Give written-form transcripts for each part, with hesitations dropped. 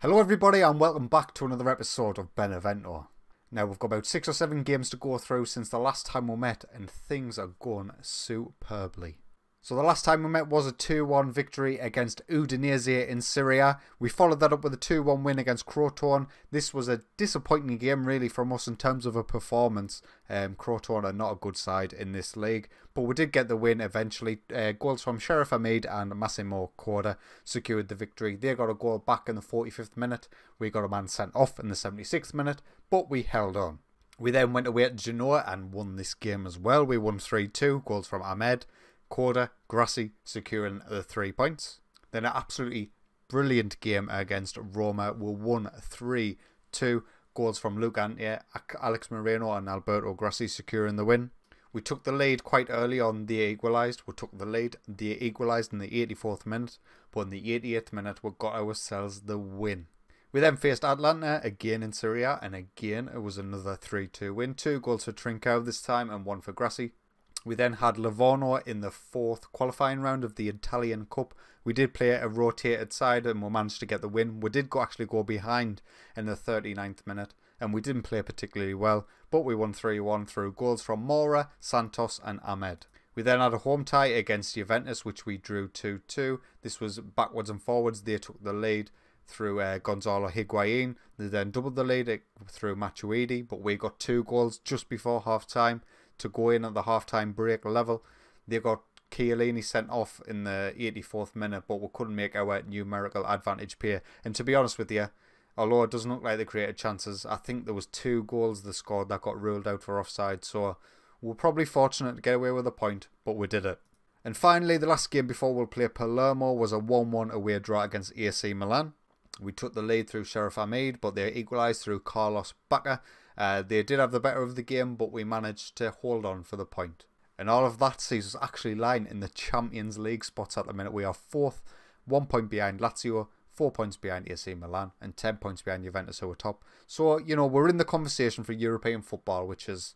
Hello everybody and welcome back to another episode of Benevento. Now we've got about 6 or 7 games to go through since the last time we met and things are going superbly. So the last time we met was a 2-1 victory against Udinese in Serie A. We followed that up with a 2-1 win against Crotone. This was a disappointing game really from us in terms of a performance. Crotone are not a good side in this league, but we did get the win eventually. Goals from Sheriff Hamid and Massimo Corda secured the victory. They got a goal back in the 45th minute. We got a man sent off in the 76th minute, but we held on. We then went away to Genoa and won this game as well. We won 3-2, goals from Ahmed, Corda, Grassi securing the 3 points. Then an absolutely brilliant game against Roma. We won 3-2. Goals from Luca Ante, Alex Moreno and Alberto Grassi securing the win. We took the lead quite early on. They equalised. We took the lead. They equalised in the 84th minute. But in the 88th minute we got ourselves the win. We then faced Atalanta again in Serie A, and again it was another 3-2 win. 2 goals for Trincao this time and 1 for Grassi. We then had Livorno in the 4th qualifying round of the Italian Cup. We did play a rotated side and we managed to get the win. We did actually go behind in the 39th minute and we didn't play particularly well, but we won 3-1 through goals from Mora, Santos and Ahmed. We then had a home tie against Juventus, which we drew 2-2. This was backwards and forwards. They took the lead through Gonzalo Higuain. They then doubled the lead through Matuidi, but we got 2 goals just before half time to go in at the half-time break level. They got Chiellini sent off in the 84th minute, but we couldn't make our numerical advantage pay. And to be honest with you, although it doesn't look like they created chances, I think there was 2 goals they scored that got ruled out for offside. So we're probably fortunate to get away with a point, but we did it. And finally, the last game before we'll play Palermo was a 1-1 away draw against AC Milan. We took the lead through Sheriff Hamid, but they equalised through Carlos Bacca. They did have the better of the game, but we managed to hold on for the point. And all of that sees us actually lying in the Champions League spots at the minute. We are 4th, 1 point behind Lazio, 4 points behind AC Milan, and 10 points behind Juventus who are top. So, you know, we're in the conversation for European football, which is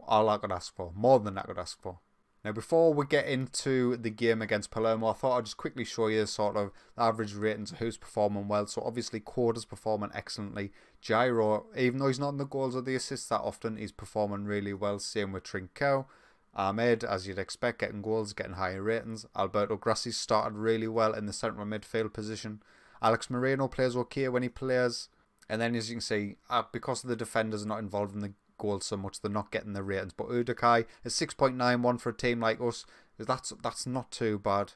all I could ask for. More than I could ask for. Now, before we get into the game against Palermo, I thought I'd just quickly show you sort of the average ratings of who's performing well. So, obviously, Corda's performing excellently. Gyro, even though he's not in the goals or the assists that often, he's performing really well. Same with Trincao. Ahmed, as you'd expect, getting goals, getting higher ratings. Alberto Grassi started really well in the central midfield position. Alex Moreno plays okay when he plays. And then, as you can see, because the defenders are not involved in the goals so much, they're not getting the ratings. But Udokai is 6.91 for a team like us. That's not too bad.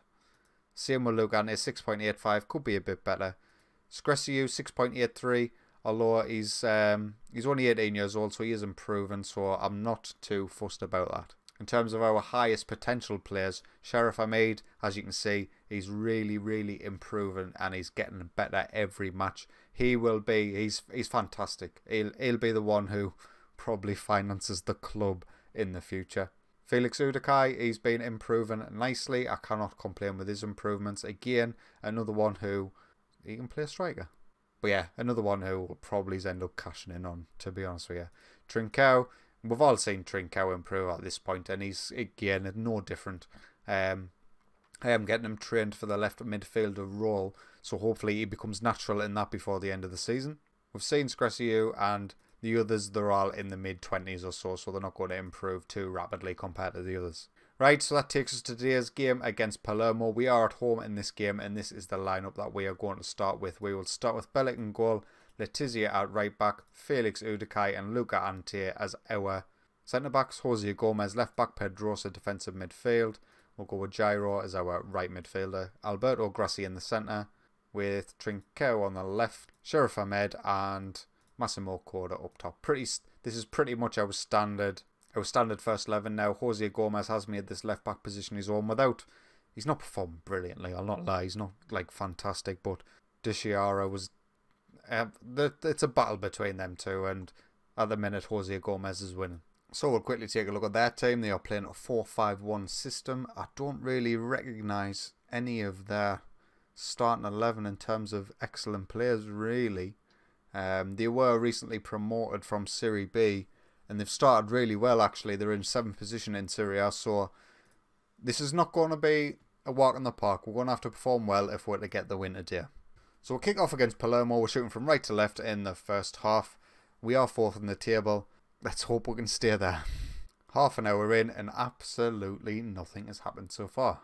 Same with Lugan is 6.85, could be a bit better. Scresiu 6.83, although he's only 18 years old, so he is improving, so I'm not too fussed about that. In terms of our highest potential players, Sheriff Hamid, as you can see, he's really improving and he's getting better every match. He's fantastic. He'll be the one who probably finances the club in the future. Felix Udokai, he's been improving nicely. I cannot complain with his improvements. Again, another one who he can play striker. But yeah, another one who will probably end up cashing in on, to be honest with you. Trincao, we've all seen Trincao improve at this point, and he's again no different. I am getting him trained for the left midfielder role, so hopefully he becomes natural in that before the end of the season. We've seen Scresiu and the others, they're all in the mid-20s or so they're not going to improve too rapidly compared to the others. Right, so that takes us to today's game against Palermo. We are at home in this game, and this is the lineup that we are going to start with. We will start with Bellic in goal, Letizia at right back, Felix Udokai and Luca Ante as our centre-backs, Jose Gomez left back, Pedrosa defensive midfield. We'll go with Gyro as our right midfielder, Alberto Grassi in the centre, with Trincao on the left, Sheriff Ahmed and Massimo Corda up top. This is pretty much our standard first 11 now. Jose Gomez has made this left back position his own he's not performing brilliantly, I'll not lie, he's not like fantastic, but De Chiara was it's a battle between them two, and at the minute Jose Gomez is winning. So we'll quickly take a look at their team. They are playing a 4-5-1 system. I don't really recognise any of their starting 11 in terms of excellent players really. They were recently promoted from Serie B and they've started really well actually. They're in 7th position in Serie A, so this is not going to be a walk in the park. We're going to have to perform well if we're to get the win today. So we'll kick off against Palermo. We're shooting from right to left in the first half. We are 4th in the table. Let's hope we can stay there. Half an hour in and absolutely nothing has happened so far.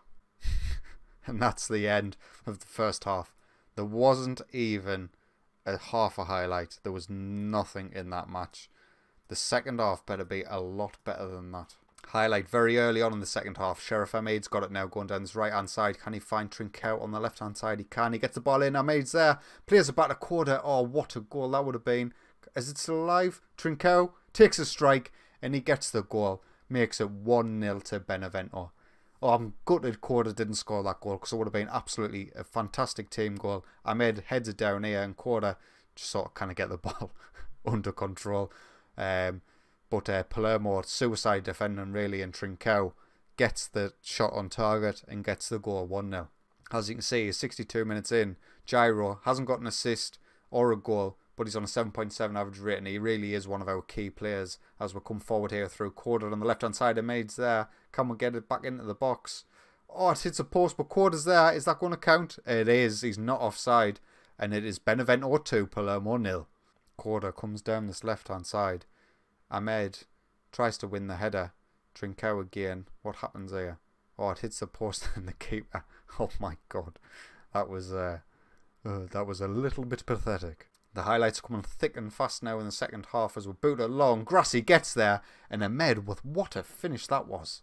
And that's the end of the first half. There wasn't even a half a highlight. There was nothing in that match. The second half better be a lot better than that. Highlight very early on in the second half. Sheriff Ahmed's got it now going down this right hand side. Can he find Trincao on the left hand side? He can. He gets the ball in. Ahmed's there. Plays it back to Corda. Oh, what a goal that would have been. Is it still alive? Trincao takes a strike and he gets the goal. Makes it 1-0 to Benevento. Oh, I'm gutted Corda didn't score that goal because it would have been absolutely a fantastic team goal. Ahmed heads it down here and Corda just sort of kind of get the ball under control. But Palermo, suicide defending really, and Trincao gets the shot on target and gets the goal 1-0. As you can see, 62 minutes in, Gyro hasn't got an assist or a goal, but he's on a 7.7 average rating. He really is one of our key players as we come forward here through Corda on the left-hand side. Ahmed's there. Can we get it back into the box? Oh, it hits a post, but Corda's there. Is that going to count? It is. He's not offside. And it is Benevento 2, Palermo 0. Corda comes down this left-hand side. Ahmed tries to win the header. Trincao again. What happens here? Oh, it hits the post and the keeper. Oh my God. That was a little bit pathetic. The highlights are coming thick and fast now in the second half as we boot along. Grassi gets there, and Ahmed with what a finish that was.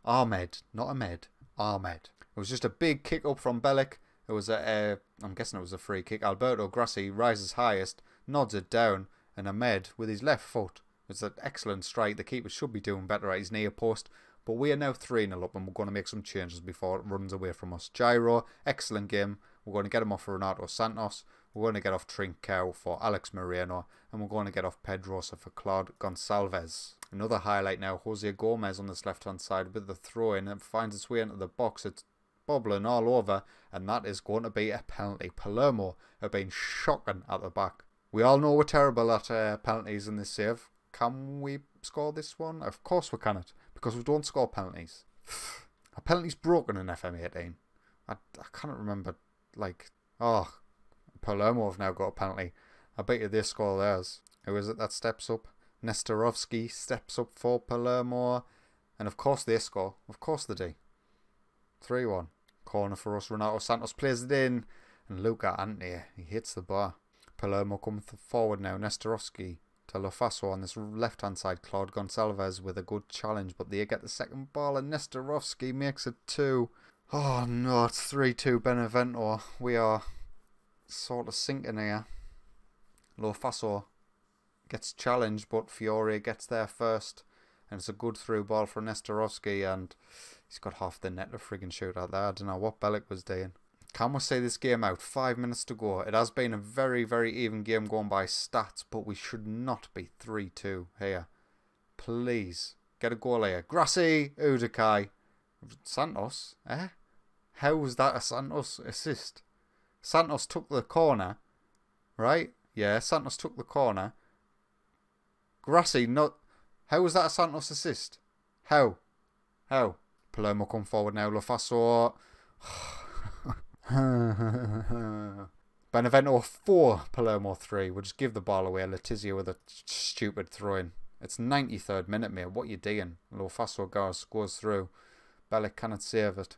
Ahmed, not Ahmed. Ahmed. It was just a big kick up from Bellic. It was I'm guessing it was a free kick. Alberto Grassi rises highest, nods it down, and Ahmed with his left foot. It's an excellent strike. The keeper should be doing better at his near post. But we are now 3-0 up and we're going to make some changes before it runs away from us. Gyro, excellent game. We're going to get him off for Renato Santos. We're going to get off Trincao for Alex Moreno. And we're going to get off Pedrosa for Claude Gonçalves. Another highlight now. Jose Gomez on this left-hand side with the throw-in. And finds its way into the box. It's bobbling all over. And that is going to be a penalty. Palermo have been shocking at the back. We all know we're terrible at penalties in this save. Can we score this one? Of course we cannot. Because we don't score penalties. Are penalties broken in FM18? I can't remember. Like, oh, Palermo have now got a penalty. I bet you they score theirs. Who is it that steps up? Nestorovsky steps up for Palermo. And of course they score. Of course they do. 3-1. Corner for us. Renato Santos plays it in. And Luca Anti, he hits the bar. Palermo come forward now. Nestorovsky to Lofaso on this left-hand side. Claude Gonçalves with a good challenge, but they get the second ball and Nestorovsky makes it 2. Oh no, it's 3-2 Benevento. We are sort of sinking here. Lofaso gets challenged, but Fiore gets there first, and it's a good through ball for Nestorovsky, and he's got half the net to friggin' shoot out there. I don't know what Bellic was doing. Can we say this game out? 5 minutes to go. It has been a very, very even game going by stats, but we should not be 3-2 here. Please, get a goal here. Grassi, Udakai, Santos, eh? How was that a Santos assist? Santos took the corner, right? Yeah, Santos took the corner. Grassi, not... How was that a Santos assist? How? Palermo come forward now. Lofaso... Benevento 4, Palermo 3. We'll just give the ball away. Letizia with a stupid throw-in. It's 93rd minute, mate. What you doing? Lofaso goes through. Bellic cannot save it.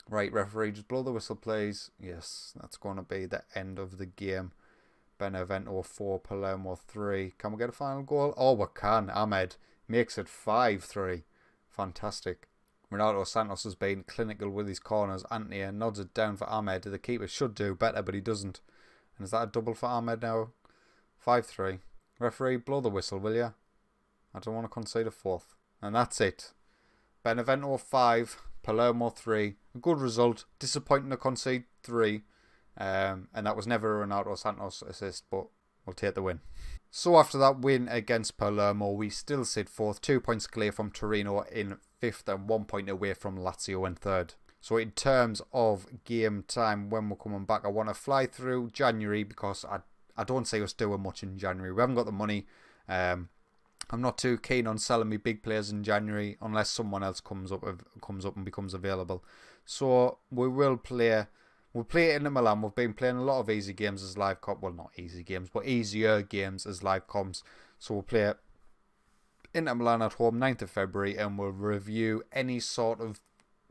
Right, referee, just blow the whistle, please. Yes, that's going to be the end of the game. Benevento 4, Palermo 3. Can we get a final goal? Oh, we can. Ahmed makes it 5-3. Fantastic. Renato Santos has been clinical with his corners. Anthony nods it down for Ahmed. The keeper should do better, but he doesn't. And is that a double for Ahmed now? 5-3. Referee, blow the whistle, will you? I don't want to concede a fourth. And that's it. Benevento 5, Palermo 3. A good result. Disappointing to concede 3. And that was never a Renato Santos assist, but we'll take the win. So after that win against Palermo, we still sit 4th, 2 points clear from Torino in 5th and 1 point away from Lazio in 3rd. So in terms of game time, when we're coming back, I want to fly through January because I don't see us doing much in January. We haven't got the money. I'm not too keen on selling me big players in January unless someone else comes up and becomes available. So we will play We'll play Inter Milan. We've been playing a lot of easy games as live comp. Well, not easy games, but easier games as live comps. So we'll play Inter Milan at home 9th of February, and we'll review any sort of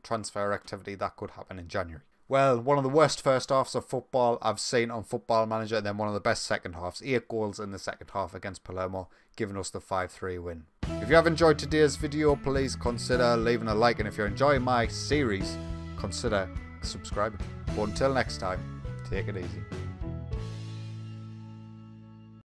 transfer activity that could happen in January. Well, one of the worst first halves of football I've seen on Football Manager, and then one of the best second halves. 8 goals in the second half against Palermo, giving us the 5-3 win. If you have enjoyed today's video, please consider leaving a like, and if you're enjoying my series, consider subscribing. But until next time, take it easy.